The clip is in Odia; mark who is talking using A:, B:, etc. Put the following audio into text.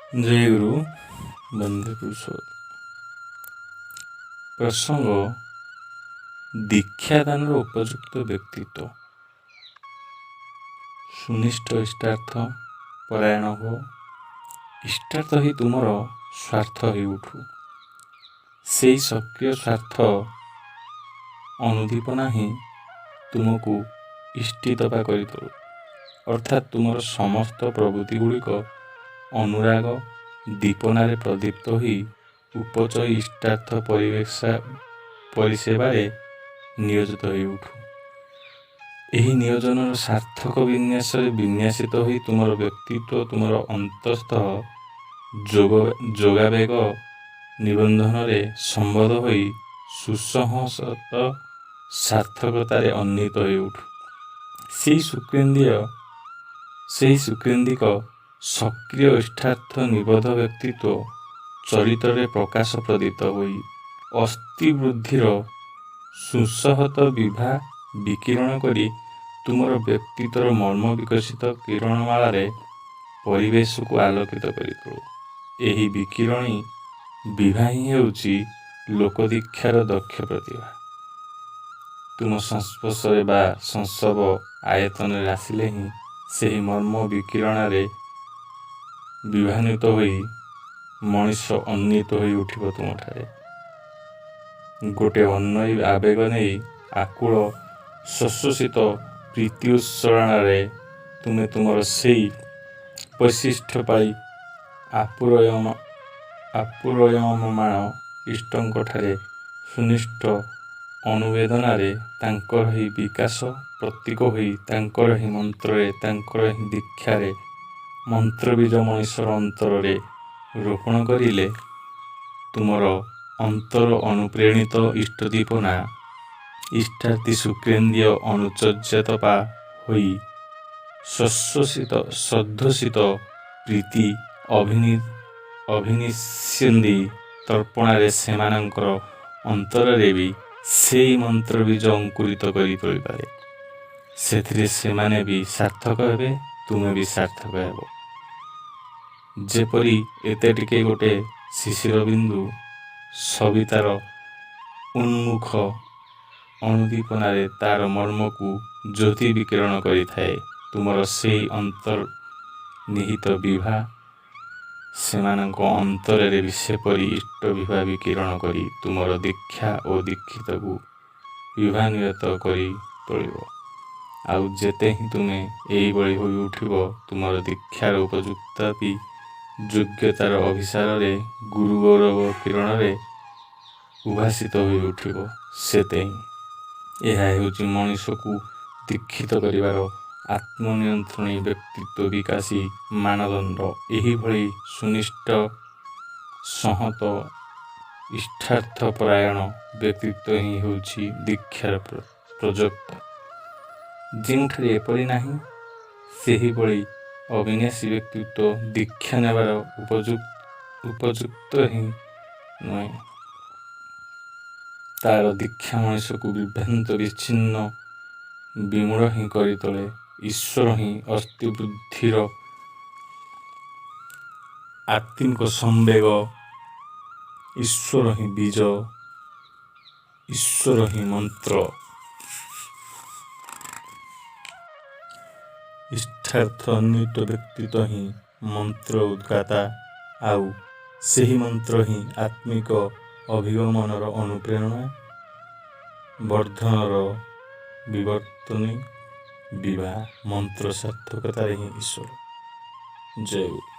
A: ଜୟ ଗୁରୁ ବନ୍ଦେ ପୁରୁଷୋତ୍ତମ। ପ୍ରସଙ୍ଗ ଦୀକ୍ଷାଦାନର ଉପଯୁକ୍ତ ବ୍ୟକ୍ତିତ୍ୱ। ସୁନିଷ୍ଠ ଇଷ୍ଟାର୍ଥ ପରାୟଣ ହୁଅ। ଇଷ୍ଟାର୍ଥ ହିଁ ତୁମର ସ୍ୱାର୍ଥ ହୋଇ ଉଠୁ। ସେଇ ସକ୍ରିୟ ସ୍ୱାର୍ଥ ଅନୁଦୀପନା ହିଁ ତୁମକୁ ଇଷ୍ଟିତପା କରିତୋଳୁ। ଅର୍ଥାତ୍ ତୁମର ସମସ୍ତ ପ୍ରବୃତ୍ତି ଗୁଡ଼ିକ ଅନୁରାଗ ଦୀପନାରେ ପ୍ରଦୀପ୍ତ ହୋଇ ଉପଚୟ ଇଷ୍ଟାର୍ଥ ପରିସେବାରେ ନିୟୋଜିତ ହୋଇ ଉଠୁ। ଏହି ନିୟୋଜନର ସାର୍ଥକ ବିନ୍ୟାସରେ ବିନ୍ୟାସିତ ହୋଇ ତୁମର ବ୍ୟକ୍ତିତ୍ୱ ତୁମର ଅନ୍ତଃସ୍ଥ ଯୋଗାବେଗ ନିବନ୍ଧନରେ ସମ୍ବଦ୍ଧ ହୋଇ ସୁସଂହତ ସାର୍ଥକତାରେ ଅନ୍ୱିତ ହୋଇ ଉଠୁ। ସେହି ସୁକେନ୍ଦ୍ରିକ ସକ୍ରିୟ ଇଷ୍ଟାର୍ଥ ନିବଦ୍ଧ ବ୍ୟକ୍ତିତ୍ୱ ଚରିତ୍ରରେ ପ୍ରକାଶ ପ୍ରଦୀପ୍ତ ହୋଇ ଅସ୍ଥି ବୃଦ୍ଧିର ସୁସଂହତ ବିଭା ବିକିରଣ କରି ତୁମର ବ୍ୟକ୍ତିତ୍ୱର ମର୍ମ ବିକଶିତ କିରଣମାଳାରେ ପରିବେଶକୁ ଆଲୋକିତ କରିତୋଳୁ। ଏହି ବିକିରଣୀ ବିଭା ହିଁ ହେଉଛି ଲୋକଦୀକ୍ଷାର ଦକ୍ଷ ପ୍ରତିଭା। ତୁମ ସଂସ୍ପର୍ଶରେ ବା ସଂସବ ଆୟତନରେ ଆସିଲେ ହିଁ ସେହି ମର୍ମ ବିକିରଣରେ ବିଭାନ୍ୱିତ ହୋଇ ମଣିଷ ଅନ୍ୱିତ ହୋଇ ଉଠିବ ତୁମଠାରେ। ଗୋଟିଏ ଅନନ୍ୟ ଆବେଗ ନେଇ ଆକୁଳ ସଶ୍ଵସିତ ପ୍ରୀତି ଉତ୍ସଳନରେ ତୁମେ ତୁମର ସେଇ ବୈଶିଷ୍ଟ୍ୟ ପାଳି ଆପୁରୟମାଣ ଇଷ୍ଟଙ୍କଠାରେ ସୁନିଷ୍ଠ ଅନୁବେଦନାରେ ତାଙ୍କର ହିଁ ବିକାଶ ପ୍ରତୀକ ହୋଇ ତାଙ୍କର ହିଁ ମନ୍ତ୍ରରେ ତାଙ୍କର ହିଁ ଦୀକ୍ଷାରେ ମନ୍ତ୍ରବୀଜ ମଣିଷର ଅନ୍ତରରେ ରୋପଣ କରିଲେ ତୁମର ଅନ୍ତର ଅନୁପ୍ରେଣିତ ଇଷ୍ଟଦୀପନା ଇଷ୍ଟାର୍ଥୀ ସୁକେନ୍ଦ୍ରୀୟ ଅନୁଚର୍ଯ୍ୟତପା ହୋଇ ସଦ୍ଧୋଷିତ ପ୍ରୀତି ଅଭିନିସ୍ୟନ୍ଦି ତର୍ପଣାରେ ସେମାନଙ୍କର ଅନ୍ତରରେ ବି ସେଇ ମନ୍ତ୍ରବୀଜ ଅଙ୍କୁରିତ କରି ତୋଳିପାରେ। ସେଥିରେ ସେମାନେ ବି ସାର୍ଥକ ହେବେ, ତୁମେ ବି ସାର୍ଥକ ହେବ। ଯେପରି ଏତେ ଟିକେ ଗୋଟେ ଶିଶିର ବିନ୍ଦୁ ସବିତାର ଉନ୍ମୁଖ ଅନୁଦୀପନାରେ ତାର ମର୍ମକୁ ଜ୍ୟୋତି ବିକିରଣ କରିଥାଏ, ତୁମର ସେଇ ଅନ୍ତର୍ନିହିତ ବିଭା ସେମାନଙ୍କ ଅନ୍ତରରେ ବି ସେପରି ଇଷ୍ଟ ବିଭା ବିକିରଣ କରି ତୁମର ଦୀକ୍ଷା ଓ ଦୀକ୍ଷିତକୁ ବିଭାନ୍ୱିତ କରି ତୋଳିବ। ଆଉ ଯେତେ ହିଁ ତୁମେ ଏଇଭଳି ହୋଇ ଉଠିବ, ତୁମର ଦୀକ୍ଷାର ଉପଯୁକ୍ତ ବି ଯୋଗ୍ୟତାର ଅଭିସାରରେ ଗୁରୁ ଗୌରବ କିରଣରେ ଉଦ୍ଭାସିତ ହୋଇ ଉଠିବ, ସେତେ ହିଁ ଏହା ହେଉଛି ମଣିଷକୁ ଦୀକ୍ଷିତ କରିବାର ଆତ୍ମନିୟନ୍ତ୍ରଣୀ ବ୍ୟକ୍ତିତ୍ୱ ବିକାଶୀ ମାନଦଣ୍ଡ। ଏହିଭଳି ସୁନିଷ୍ଠ ସଂହତ ଇଷ୍ଟାର୍ଥ ପରାୟଣ ବ୍ୟକ୍ତିତ୍ୱ ହିଁ ହେଉଛି ଦୀକ୍ଷାର ପ୍ରଯୋକ୍ତା। ଯେଉଁଠାରେ ଏପରି ନାହିଁ, ସେହିଭଳି ଅବିନାଶୀ ବ୍ୟକ୍ତିତ୍ୱ ଦୀକ୍ଷା ନେବାର ଉପଯୁକ୍ତ ହିଁ ନୁହେଁ। ତାର ଦୀକ୍ଷା ମଣିଷକୁ ବିଭ୍ରାନ୍ତ ବିଚ୍ଛିନ୍ନ ବିମୂଢ଼ ହିଁ କରି ତୋଳେ। ଈଶ୍ୱର ହିଁ ଅସ୍ଥି ବୃଦ୍ଧିର ଆତ୍ମିକ ସମ୍ବେଗ, ଈଶ୍ୱର ହିଁ ବୀଜ, ଈଶ୍ୱର ହିଁ ମନ୍ତ୍ର। ଇଷ୍ଟାର୍ଥ ଅନ୍ୱିତ ବ୍ୟକ୍ତିତ୍ୱ ହିଁ ମନ୍ତ୍ର ଉଦ୍ଗାତା, ଆଉ ସେହି ମନ୍ତ୍ର ହିଁ ଆତ୍ମିକ ଅଭିଗମନର ଅନୁପ୍ରେରଣା, ବର୍ଦ୍ଧନର ବିବର୍ତ୍ତନୀ ବିଭା। ମନ୍ତ୍ର ସାର୍ଥକତାରେ ହିଁ ଈଶ୍ୱର। ଜୟ ଗୁରୁ।